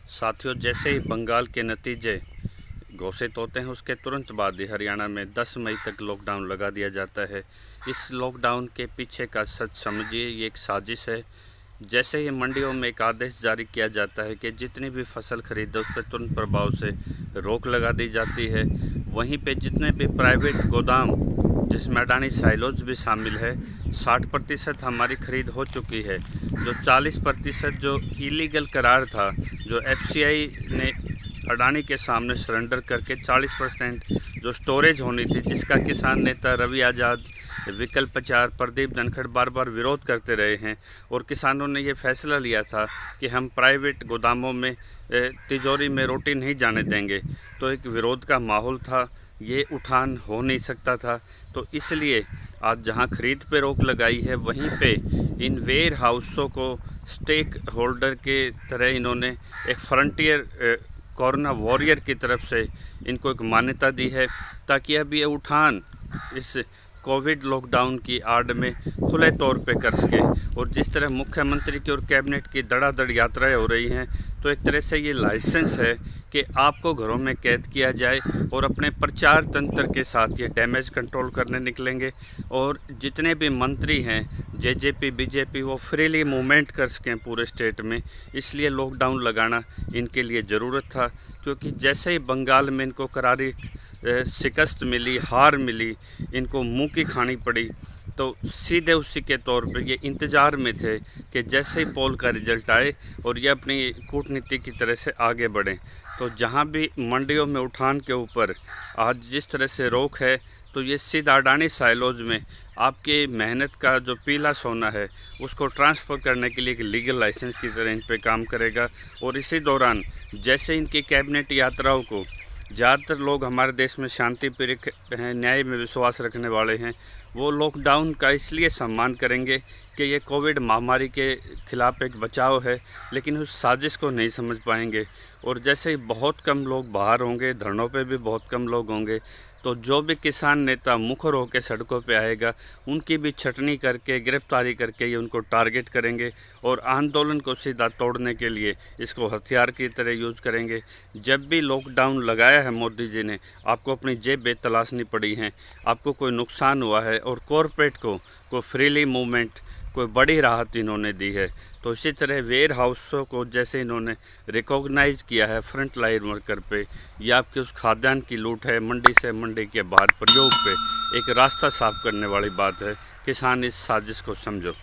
साथियों, जैसे ही बंगाल के नतीजे घोषित होते हैं उसके तुरंत बाद ही हरियाणा में 10 मई तक लॉकडाउन लगा दिया जाता है। इस लॉकडाउन के पीछे का सच समझिए, ये एक साजिश है। जैसे ही मंडियों में एक आदेश जारी किया जाता है कि जितनी भी फसल खरीदे उस पर तुरंत प्रभाव से रोक लगा दी जाती है, वहीं पे जितने भी प्राइवेट गोदाम जिसमें अडानी साइलोज भी शामिल है, 60% हमारी खरीद हो चुकी है। जो 40% जो इलीगल करार था, जो एफसीआई ने अडानी के सामने सरेंडर करके 40% जो स्टोरेज होनी थी, जिसका किसान नेता रवि आज़ाद, विकल्प 4 प्रदीप धनखड़ बार बार विरोध करते रहे हैं और किसानों ने ये फैसला लिया था कि हम प्राइवेट गोदामों में तिजोरी में रोटी नहीं जाने देंगे। तो एक विरोध का माहौल था, ये उठान हो नहीं सकता था। तो इसलिए आज जहां खरीद पे रोक लगाई है, वहीं पे इन वेयर हाउसों को स्टेक होल्डर के तरह इन्होंने एक फ्रंटियर कोरोना वॉरियर की तरफ से इनको एक मान्यता दी है, ताकि अब ये उठान इस कोविड लॉकडाउन की आड़ में खुले तौर पे कर सके। और जिस तरह मुख्यमंत्री की और कैबिनेट की धड़ाधड़ यात्राएं हो रही हैं, तो एक तरह से ये लाइसेंस है कि आपको घरों में कैद किया जाए और अपने प्रचार तंत्र के साथ ये डैमेज कंट्रोल करने निकलेंगे। और जितने भी मंत्री हैं, जेजेपी बीजेपी, वो फ्रीली मूवमेंट कर सकें पूरे स्टेट में, इसलिए लॉकडाउन लगाना इनके लिए ज़रूरत था। क्योंकि जैसे ही बंगाल में इनको करारी शिकस्त मिली, हार मिली, इनको मुंह की खानी पड़ी, तो सीधे उसी के तौर पे ये इंतज़ार में थे कि जैसे ही पोल का रिज़ल्ट आए और ये अपनी कूटनीति की तरह से आगे बढ़ें। तो जहाँ भी मंडियों में उठान के ऊपर आज जिस तरह से रोक है, तो ये सीधा अडानी साइलोज में आपकी मेहनत का जो पीला सोना है उसको ट्रांसफ़र करने के लिए एक लीगल लाइसेंस की तरह इन पे काम करेगा। और इसी दौरान जैसे इनकी कैबिनेट यात्राओं को ज़्यादातर लोग हमारे देश में शांति प्रिय हैं, न्याय में विश्वास रखने वाले हैं, वो लॉकडाउन का इसलिए सम्मान करेंगे कि ये कोविड महामारी के खिलाफ एक बचाव है, लेकिन उस साजिश को नहीं समझ पाएंगे। और जैसे ही बहुत कम लोग बाहर होंगे, धरनों पे भी बहुत कम लोग होंगे, तो जो भी किसान नेता मुखर होकर सड़कों पे आएगा, उनकी भी छटनी करके, गिरफ्तारी करके ये उनको टारगेट करेंगे और आंदोलन को सीधा तोड़ने के लिए इसको हथियार की तरह यूज़ करेंगे। जब भी लॉकडाउन लगाया है मोदी जी ने, आपको अपनी जेब तलाशनी पड़ी हैं, आपको कोई नुकसान हुआ है और कॉरपोरेट को फ्रीली मूवमेंट, कोई बड़ी राहत इन्होंने दी है। तो इसी तरह वेयर हाउसों को जैसे इन्होंने रिकॉग्नाइज़ किया है फ्रंट लाइन वर्कर पे, या आपके उस खाद्यान्न की लूट है, मंडी से मंडी के बाहर प्रयोग पे एक रास्ता साफ करने वाली बात है। किसान इस साजिश को समझो।